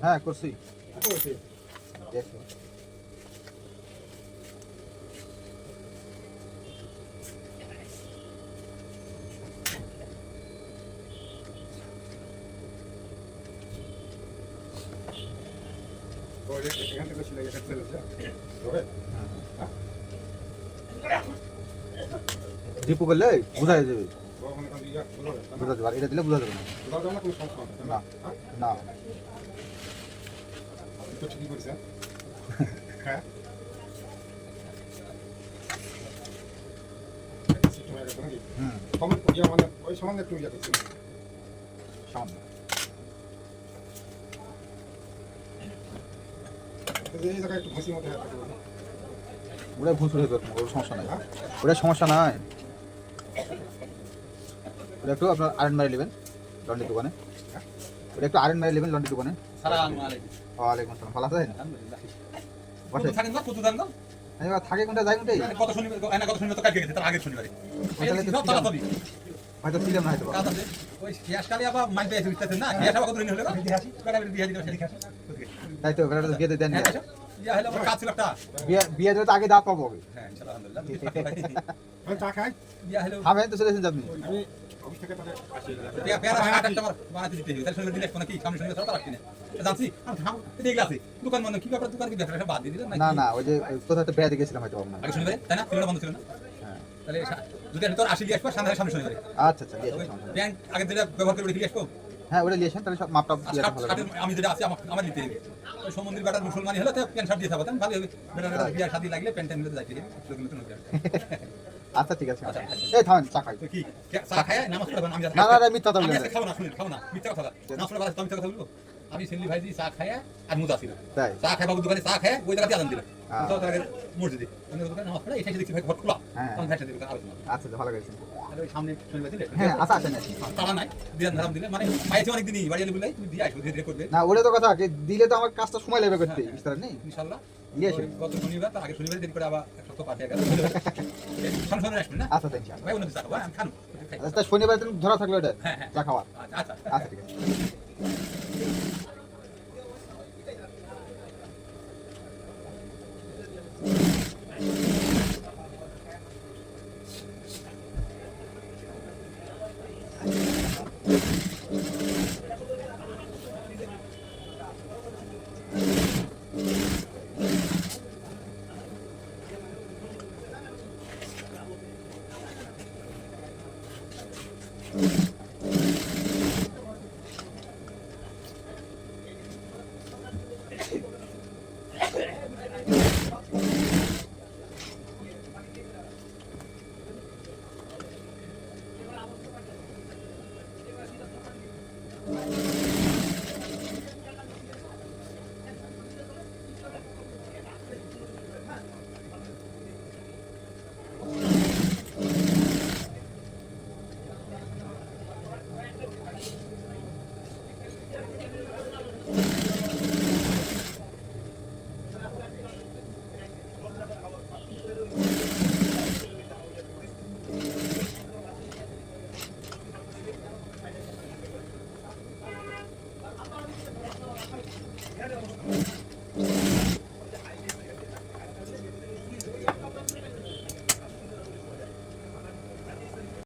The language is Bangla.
হ্যাঁ করছি দীপু করলে বোঝা যাবে, বোঝা যাবে, আর এটা দিলে বোঝা যাবে না। না ঠিকই করেছে। হ্যাঁ মানে ওই সামান্য একটু ইয়ে করছি সামান্য এই জায়গায় একটু ঘষির মধ্যে ওটা ভুল হয়ে যাবে, ওর সমস্যা নাই, ওটা সমস্যা নাই। ওটা একটু আপনার আয়রন মারি নেবেন লন্ড্রির দোকানে, ওটা একটু আয়রন মারি নেবেন লন্ড্রির দোকানে। ওয়ালাইকুম আসসালাম, ভালো আছেন? বসে থাকেন না কত দাম দাম থাকে কোনটা যাই কোনটাই কত শনিবার কত শনিবার তো কাটকে গেছে তার আগের শনিবারে হয়তো ছিলাম না, হয়তো ওই গ্যাস কালি আবার মাইল পেয়েছে বুঝতেছেন না গ্যাস আবার কত দিন হলো তাই তো বেড়াটা বিয়ে দেন ইয়া হলো কাজ ছিল একটা বিয়ে দিলে তো আগে দাঁত পাবো। হ্যাঁ ইনশাআল্লাহ আলহামদুলিল্লাহ চা খাই ইয়া হলো হ্যাঁ তো চলেছেন আপনি আমি অফিস থেকে তাহলে আসি পেয়ারা শাক একটা আমার বানাতে দিতে হবে তাহলে শনিবার দিলে কোনো কি সামনে শনিবার ছাড়া রাখছি না জানছি আমি থাম দেখলা আছে দোকান বন্ধ কি ব্যাপার দোকান কি ব্যাপার বাদ দিয়ে দিলেন না না ওই যে কোথাও তো বেড়াতে গেছিলাম হয়তো আপনার আগে শনিবারে তাই না তিনটা বন্ধ ছিল না হ্যাঁ তাহলে যদি আমি তোর আসি দিয়ে আসবো সামনে শনিবারে আচ্ছা আচ্ছা দিয়ে আসুন। ব্যাংক আগে যেটা ব্যবহার করে দিয়ে আসবো হ্যাঁ ওটা নিয়েছেন তাহলে সব মাপটা দিয়ে ভালো হবে। আমি যেটা আছে আমার দিতে হবে ওই সমন্দির বেটার মুসলমানি হলে তো প্যান্ট শার্ট দিয়ে থাকবো ভালো হবে বেটার বিয়ার শাদি লাগলে প্যান্ট নিতে যাইতে আচ্ছা ঠিক আছে এই থামেন চা খাই কি চা খায় নামাজ পড়বেন আমি না না মিথ্যা তো বলবেন খাবো না শুনুন খাবো না মিথ্যা কথা নামাজ পড়া আমি মিথ্যা কথা বলবো আমি সেনলি ভাইজি চা খায় আর মুদা ছিল তাই চা খায় বাবু দোকানে চা খায় ওই জায়গাতে আদান দিল তো তার আগে মসজিদে আমি দোকানে নামাজ পড়া এসে দেখছি ভাই ঘর খোলা তখন ভাইটা দিল আলোচনা আচ্ছা ভালো করেছেন তাহলে ওই সামনে শনিবার দিলে হ্যাঁ আচ্ছা আচ্ছা তারা নাই দিয়ান ধারাম দিলে মানে পাইছে অনেক দিনই বাড়ি এলে বলে তুমি দিয়ে আসবে ধীরে ধীরে করবে না ওটা তো কথা দিলে তো আমার কাজটা সময় লাগবে করতে বুঝতে নেই ইনশাআল্লাহ দিয়ে আসুন। গত শনিবার তার আগে শনিবার দেরি করে আবার এক সপ্তাহ পাঠিয়ে গেল শনিবার আসবেন না আচ্ছা থ্যাংক ইউ ভাই অন্য চা খাবো আমি খানো আচ্ছা শনিবার দিন ধরা থাকলো এটা হ্যাঁ হ্যাঁ চা খাওয়ার আচ্ছা আচ্ছা ঠিক আছে